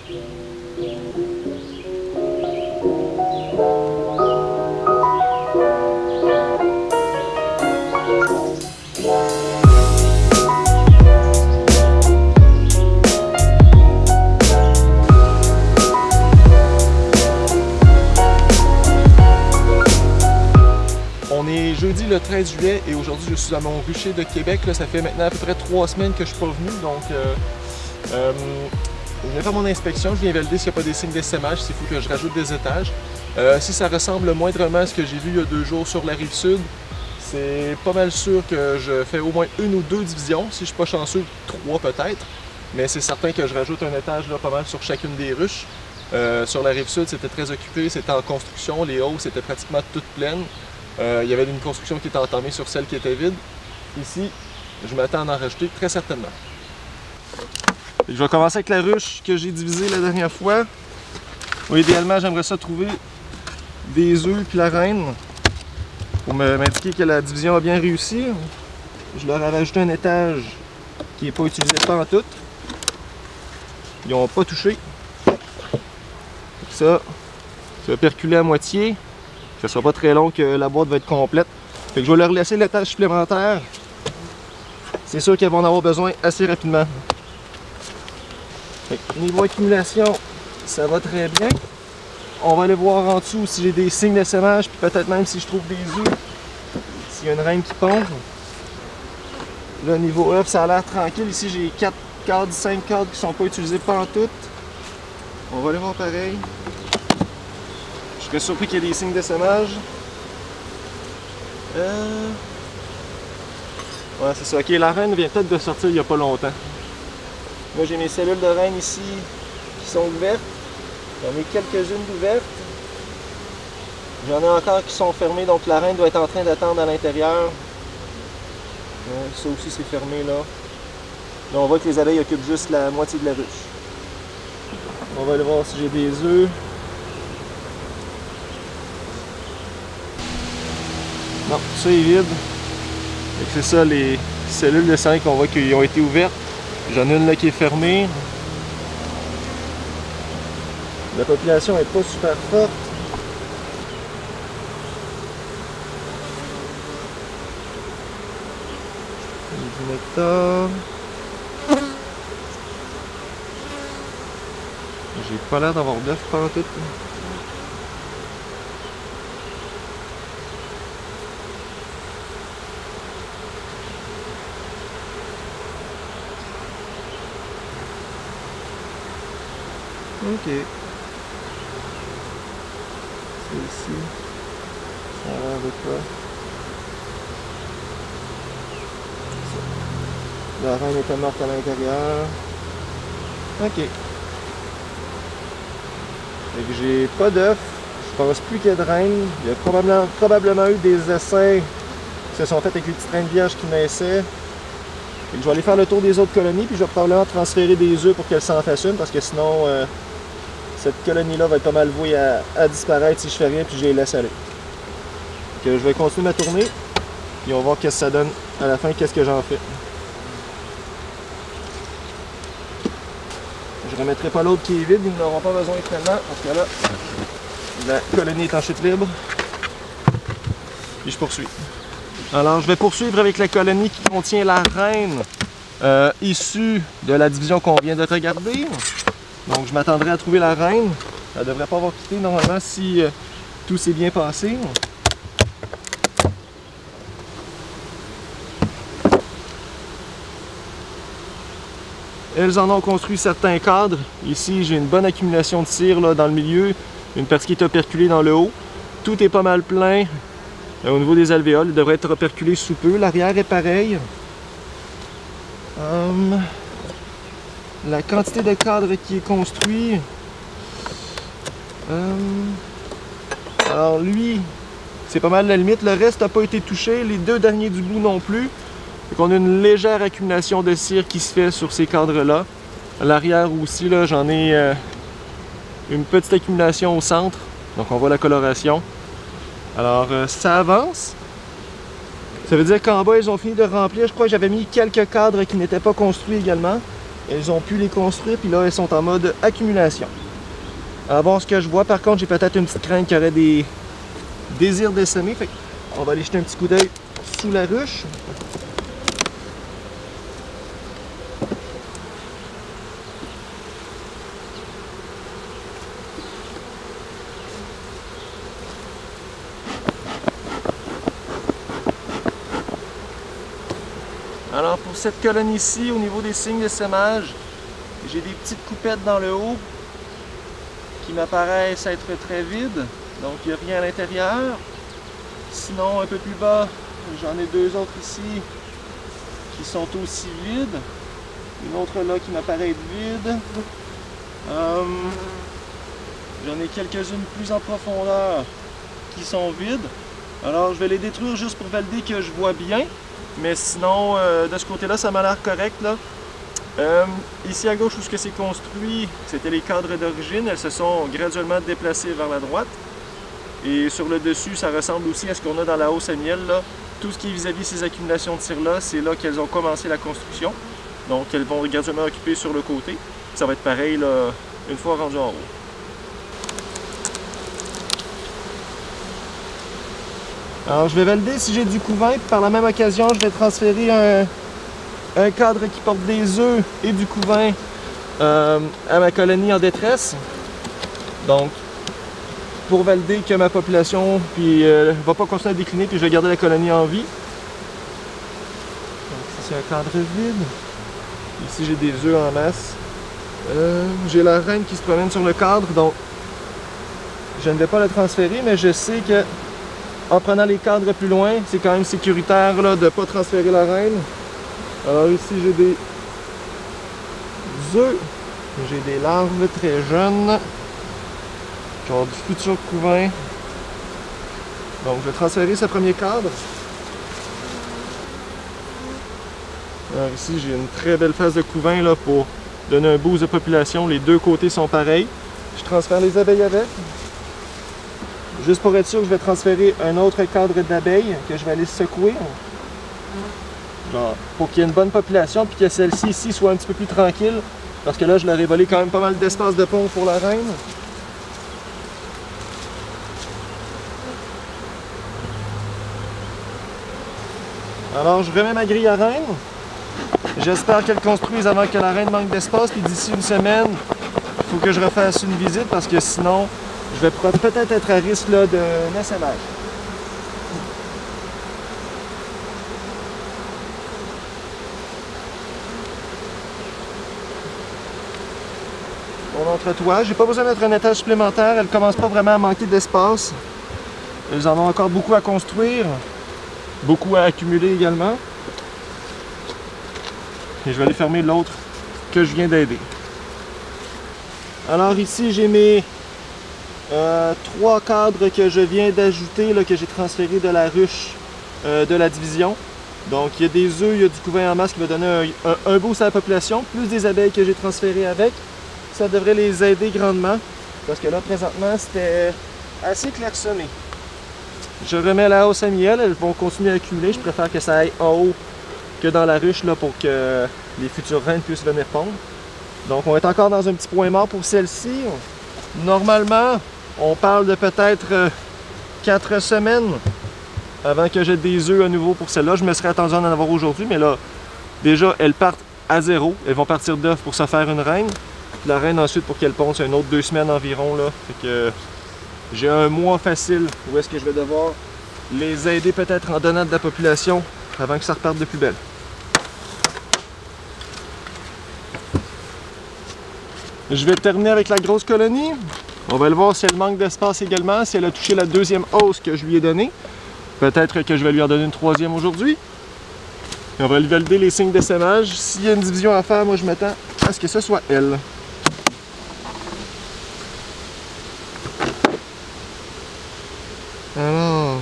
On est jeudi le 13 juillet et aujourd'hui je suis à mon rucher de Québec. Là, ça fait maintenant à peu près 3 semaines que je suis pas venu, donc je viens faire mon inspection, je viens valider s'il n'y a pas des signes d'essaimage, s'il faut que je rajoute des étages. Si ça ressemble moindrement à ce que j'ai vu il y a 2 jours sur la rive sud, c'est pas mal sûr que je fais au moins 1 ou 2 divisions, si je suis pas chanceux, 3 peut-être. Mais c'est certain que je rajoute un étage là, pas mal sur chacune des ruches. Sur la rive sud, c'était très occupé, c'était en construction, les hausses étaient pratiquement toutes pleines. Il y avait une construction qui était entamée sur celle qui était vide. Ici, je m'attends à en rajouter très certainement. Je vais commencer avec la ruche que j'ai divisée la dernière fois. Bon, idéalement, j'aimerais ça trouver des œufs puis la reine pour m'indiquer que la division a bien réussi. Je leur ai rajouté un étage qui n'est pas utilisé pantoute. Ils n'ont pas touché. Ça va perculer à moitié. Ça sera pas très long que la boîte va être complète. Fait que je vais leur laisser l'étage supplémentaire. C'est sûr qu'elles vont en avoir besoin assez rapidement. Fait que niveau accumulation, ça va très bien. On va aller voir en dessous si j'ai des signes d'essaimage, puis peut-être même si je trouve des œufs, s'il y a une reine qui pond. Là, niveau œuf, ça a l'air tranquille. Ici, j'ai 4 cadres, 5 cadres qui sont pas utilisés pantoute. On va aller voir pareil. Je serais surpris qu'il y ait des signes d'essaimage. Ouais, c'est ça. Ok, la reine vient peut-être de sortir il n'y a pas longtemps. Moi, j'ai mes cellules de reine ici qui sont ouvertes. J'en ai quelques-unes d'ouvertes. J'en ai encore qui sont fermées, donc la reine doit être en train d'attendre à l'intérieur. Ça aussi, c'est fermé là. Là, on voit que les abeilles occupent juste la moitié de la ruche. On va aller voir si j'ai des œufs. Non, ça est vide. C'est ça, les cellules de serre qu'on voit qu'ils ont été ouvertes. J'en ai une là qui est fermée. La population n'est pas super forte. Du nectar. J'ai pas l'air d'avoir d'œufs pantoute. Ok. C'est ici. Ça a l'air de quoi? La reine était morte à l'intérieur. Ok. Fait que j'ai pas d'œufs. Je pense plus qu'il y a de reine. Il y a probablement eu des essais qui se sont faits avec les petites reines vierges qui naissaient. Et je vais aller faire le tour des autres colonies, puis je vais probablement transférer des œufs pour qu'elles s'en fassent une, parce que sinon, cette colonie-là va être pas mal vouée à disparaître si je fais rien, puis je les laisse aller. Donc, je vais continuer ma tournée, puis on va voir qu'est-ce que ça donne à la fin, qu'est-ce que j'en fais. Je remettrai pas l'autre qui est vide, ils n'auront pas besoin finalement, parce que là, la colonie est en chute libre. Puis je poursuis. Alors, je vais poursuivre avec la colonie qui contient la reine issue de la division qu'on vient de regarder. Donc, je m'attendrai à trouver la reine. Elle ne devrait pas avoir quitté normalement si tout s'est bien passé. Elles en ont construit certains cadres. Ici, j'ai une bonne accumulation de cire là, dans le milieu, une partie qui est operculée dans le haut. Tout est pas mal plein. Au niveau des alvéoles, il devrait être operculé sous peu. L'arrière est pareil. La quantité de cadres qui est construit. Alors lui, c'est pas mal la limite. Le reste n'a pas été touché. Les 2 derniers du bout non plus. Donc on a une légère accumulation de cire qui se fait sur ces cadres-là. À l'arrière aussi, là, j'en ai une petite accumulation au centre. Donc on voit la coloration. Alors ça avance. Ça veut dire qu'en bas, ils ont fini de remplir. Je crois que j'avais mis quelques cadres qui n'étaient pas construits également. elles ont pu les construire, puis là, elles sont en mode accumulation. À voir ce que je vois, par contre, j'ai peut-être une petite crainte qu'il y aurait des désirs d'essaimer. Fait on va aller jeter un petit coup d'œil sous la ruche. Alors pour cette colonie-ci, au niveau des signes d'essaimage, j'ai des petites coupettes dans le haut qui m'apparaissent être très vides, donc il n'y a rien à l'intérieur. Sinon, un peu plus bas, j'en ai deux autres ici qui sont aussi vides. Une autre là qui m'apparaît être vide. J'en ai quelques-unes plus en profondeur qui sont vides. Alors je vais les détruire juste pour valider que je vois bien. Mais sinon, de ce côté-là, ça m'a l'air correct, là. Ici à gauche, où c'est construit, c'était les cadres d'origine. Elles se sont graduellement déplacées vers la droite. Et sur le dessus, ça ressemble aussi à ce qu'on a dans la hausse à miel, là. Tout ce qui est vis-à-vis ces accumulations de cire-là, c'est là qu'elles ont commencé la construction. Donc, elles vont graduellement occuper sur le côté. Ça va être pareil, là, une fois rendu en haut. Alors je vais valider si j'ai du couvain, puis par la même occasion je vais transférer un cadre qui porte des œufs et du couvain à ma colonie en détresse. Donc pour valider que ma population ne va pas continuer à décliner, puis je vais garder la colonie en vie. Donc ici c'est un cadre vide. Ici j'ai des œufs en masse. J'ai la reine qui se promène sur le cadre, donc je ne vais pas le transférer, mais je sais que en prenant les cadres plus loin, c'est quand même sécuritaire là, de ne pas transférer la reine. Alors ici j'ai des œufs, j'ai des larves très jeunes qui ont du futur couvain. Donc je vais transférer ce premier cadre. Alors ici j'ai une très belle phase de couvain là, pour donner un boost de population. Les deux côtés sont pareils. Je transfère les abeilles avec. Juste pour être sûr que je vais transférer un autre cadre d'abeilles que je vais aller secouer. Genre, pour qu'il y ait une bonne population, puis que celle-ci ici soit un petit peu plus tranquille. Parce que là, je leur ai volé quand même pas mal d'espace de pont pour la reine. Alors, je remets ma grille à reine. J'espère qu'elle construise avant que la reine manque d'espace. Puis d'ici une semaine, il faut que je refasse une visite parce que sinon, je vais peut-être être à risque d'un essaimage. Mon entretoit, j'ai pas besoin de mettre un étage supplémentaire, elle commence pas vraiment à manquer d'espace. Elles en ont encore beaucoup à construire, beaucoup à accumuler également. Et je vais aller fermer l'autre que je viens d'aider. Alors ici j'ai mes 3 cadres que je viens d'ajouter, que j'ai transférés de la ruche de la division. Donc il y a des œufs, il y a du couvain en masse qui va donner un boost à la population, plus des abeilles que j'ai transférées avec. Ça devrait les aider grandement, parce que là présentement c'était assez clairsemé. Je remets la hausse à miel, elles vont continuer à accumuler. Je préfère que ça aille en haut que dans la ruche là, pour que les futures reines puissent venir pondre. Donc on est encore dans un petit point mort pour celle-ci. Normalement, on parle de peut-être 4 semaines avant que j'ai des œufs à nouveau pour celle-là. Je me serais attendu à en avoir aujourd'hui, mais là, déjà, elles partent à zéro. Elles vont partir d'œufs pour se faire une reine. Puis la reine ensuite, pour qu'elle ponde, c'est une autre 2 semaines environ. Là. Fait que j'ai un mois facile où est-ce que je vais devoir les aider peut-être en donnant de la population avant que ça reparte de plus belle. Je vais terminer avec la grosse colonie. On va le voir si elle manque d'espace également, si elle a touché la deuxième hausse que je lui ai donnée. Peut-être que je vais lui en donner une troisième aujourd'hui. Et on va lui valider les signes d'essaimage. S'il y a une division à faire, moi je m'attends à ce que ce soit elle. Alors,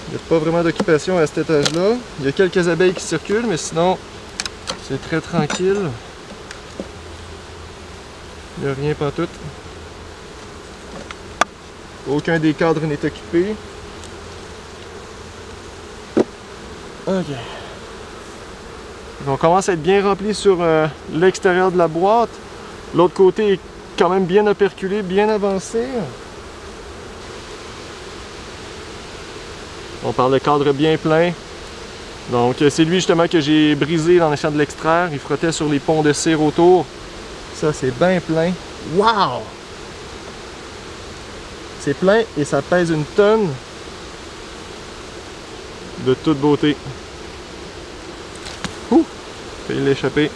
il n'y a pas vraiment d'occupation à cet étage-là. Il y a quelques abeilles qui circulent, mais sinon, c'est très tranquille. Il n'y a rien pantoute. Aucun des cadres n'est occupé. Ok. On commence à être bien rempli sur l'extérieur de la boîte. L'autre côté est quand même bien operculé, bien avancé. On parle de cadre bien plein. Donc c'est lui justement que j'ai brisé en essayant de l'extraire. Il frottait sur les ponts de cire autour. Ça c'est bien plein. Wow! C'est plein et ça pèse une tonne. De toute beauté. Ouh! Failli l'échapper.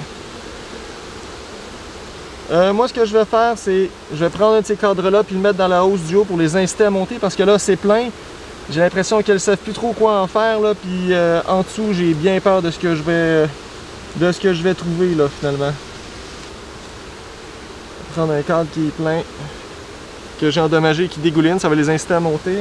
Moi ce que je vais faire c'est, je vais prendre un de ces cadres-là puis le mettre dans la hausse du haut pour les inciter à monter parce que là c'est plein. J'ai l'impression qu'elles ne savent plus trop quoi en faire là, puis en dessous j'ai bien peur de ce que je vais trouver là finalement. Je vais prendre un cadre qui est plein, que j'ai endommagé, qui dégouline, ça va les inciter à monter.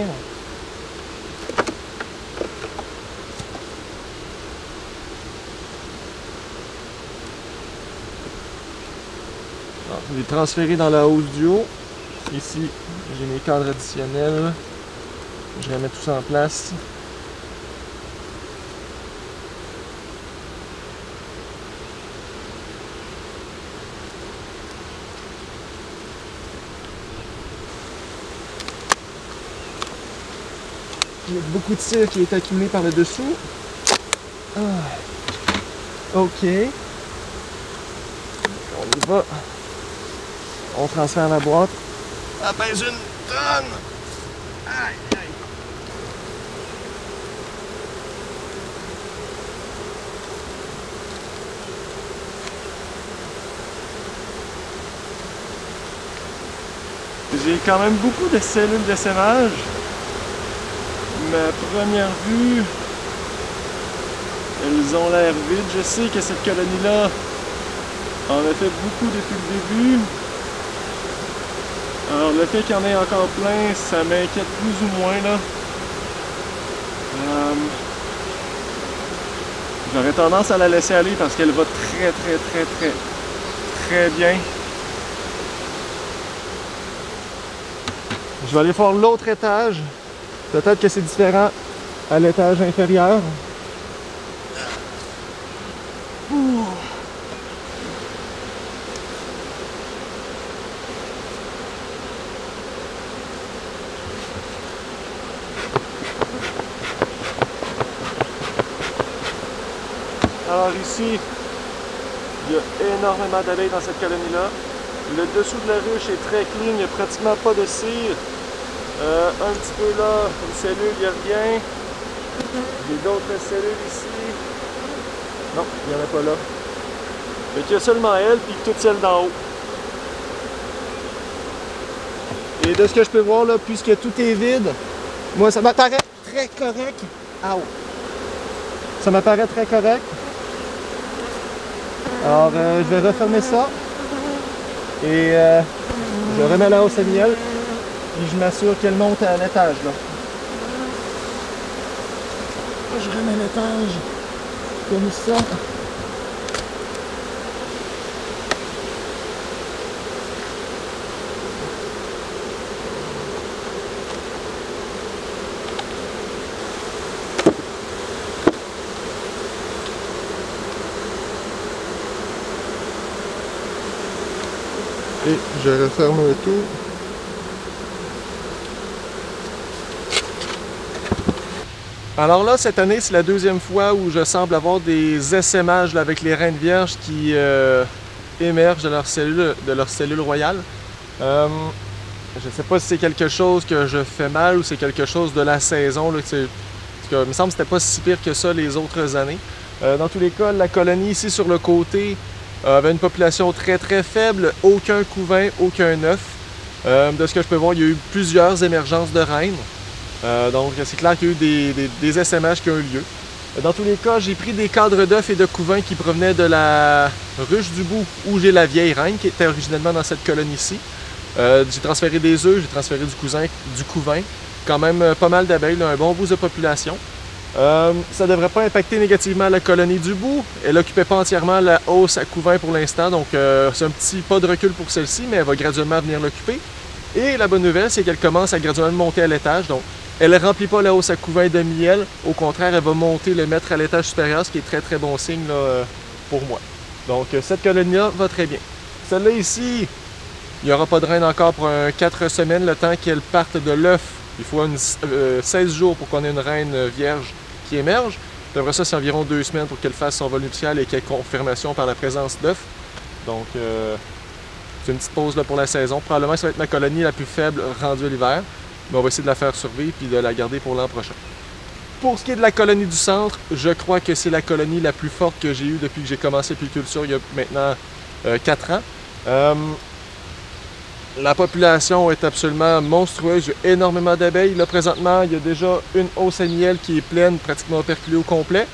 Je vais transférer dans la hausse du haut. Ici j'ai mes cadres additionnels. Je vais mettre tout ça en place. Il y a beaucoup de cire qui est accumulée par le dessous. Ah. Ok. On y va. On transfère la boîte. Ça pèse une tonne! Aïe, aïe. J'ai quand même beaucoup de cellules d'essaimage. Ma première vue, elles ont l'air vides. Je sais que cette colonie-là en a fait beaucoup depuis le début. Alors le fait qu'il y en ait encore plein, ça m'inquiète plus ou moins là. J'aurais tendance à la laisser aller parce qu'elle va très bien. Je vais aller voir l'autre étage. Peut-être que c'est différent à l'étage inférieur. Ouh. Alors ici, il y a énormément d'abeilles dans cette colonie-là. Le dessous de la ruche est très clean, il n'y a pratiquement pas de cire. Un petit peu là, une cellule, il n'y a rien. J'ai d'autres cellules ici. Non, il n'y en a pas là. Donc il y a seulement elle, puis toutes celles d'en haut. Et de ce que je peux voir là, puisque tout est vide, moi ça m'apparaît très correct. Ow. Ça m'apparaît très correct. Alors je vais refermer ça. Et je remets la hausse à miel. Et je m'assure qu'elle monte à l'étage là. Je remets l'étage comme ça. Et je referme le tout. Alors là, cette année, c'est la deuxième fois où je semble avoir des essaimages là, avec les reines vierges qui émergent de leur cellule royale. Je ne sais pas si c'est quelque chose que je fais mal ou c'est quelque chose de la saison. Là, il me semble que c'était pas si pire que ça les autres années. Dans tous les cas, la colonie ici sur le côté avait une population très faible, aucun couvain, aucun œuf. De ce que je peux voir, il y a eu plusieurs émergences de reines. Donc c'est clair qu'il y a eu des essaimages qui ont eu lieu. Dans tous les cas, j'ai pris des cadres d'œufs et de couvains qui provenaient de la ruche du bout où j'ai la vieille reine qui était originellement dans cette colonie-ci. J'ai transféré des œufs, j'ai transféré du couvain. Quand même pas mal d'abeilles, un bon bout de population. Ça ne devrait pas impacter négativement la colonie du bout. Elle n'occupait pas entièrement la hausse à couvain pour l'instant, donc c'est un petit pas de recul pour celle-ci, mais elle va graduellement venir l'occuper. Et la bonne nouvelle, c'est qu'elle commence à graduellement monter à l'étage, donc elle ne remplit pas la hausse à couvain de miel. Au contraire, elle va monter, le mettre à l'étage supérieur, ce qui est très bon signe là, pour moi. Donc cette colonie-là va très bien. Celle-là ici, il n'y aura pas de reine encore pour 4 semaines, le temps qu'elle parte de l'œuf. Il faut 16 jours pour qu'on ait une reine vierge qui émerge. Puis après ça, c'est environ 2 semaines pour qu'elle fasse son vol nuptial et qu'elle ait confirmation par la présence d'œufs. Donc, c'est une petite pause là pour la saison. Probablement, ça va être ma colonie la plus faible rendue à l'hiver. Mais on va essayer de la faire survivre et de la garder pour l'an prochain. Pour ce qui est de la colonie du centre, je crois que c'est la colonie la plus forte que j'ai eue depuis que j'ai commencé l'apiculture il y a maintenant 4 ans. La population est absolument monstrueuse, il y a énormément d'abeilles. Là, présentement, il y a déjà une hausse à miel qui est pleine, pratiquement operculée au complet.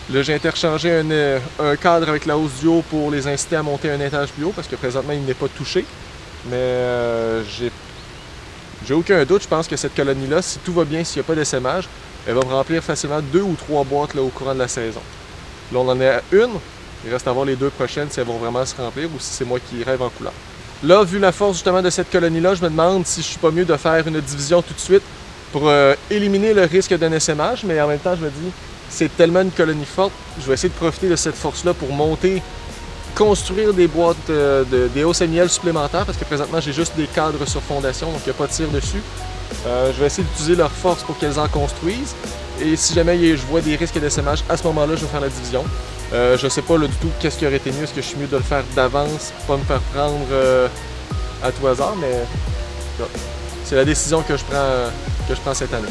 Là, j'ai interchangé un cadre avec la hausse du haut pour les inciter à monter un étage plus haut, parce que présentement, il n'est pas touché. Mais j'ai aucun doute, je pense que cette colonie-là, si tout va bien, s'il n'y a pas d'essaimage, elle va me remplir facilement 2 ou 3 boîtes là, au courant de la saison. Là, on en est à une. Il reste à voir les 2 prochaines si elles vont vraiment se remplir ou si c'est moi qui rêve en couleur. Là, vu la force justement de cette colonie-là, je me demande si je suis pas mieux de faire une division tout de suite pour éliminer le risque d'un essaimage, mais en même temps, je me dis, c'est tellement une colonie forte, je vais essayer de profiter de cette force-là pour monter, construire des boîtes, des hausses à miel supplémentaires, parce que présentement, j'ai juste des cadres sur fondation, donc il n'y a pas de tir dessus. Je vais essayer d'utiliser leur force pour qu'elles en construisent. Et si jamais je vois des risques d'essaimage, à ce moment-là, je vais faire la division. Je ne sais pas là, du tout qu'est-ce qui aurait été mieux. Est-ce que je suis mieux de le faire d'avance, pas me faire prendre à tout hasard, mais c'est la décision que je prends cette année.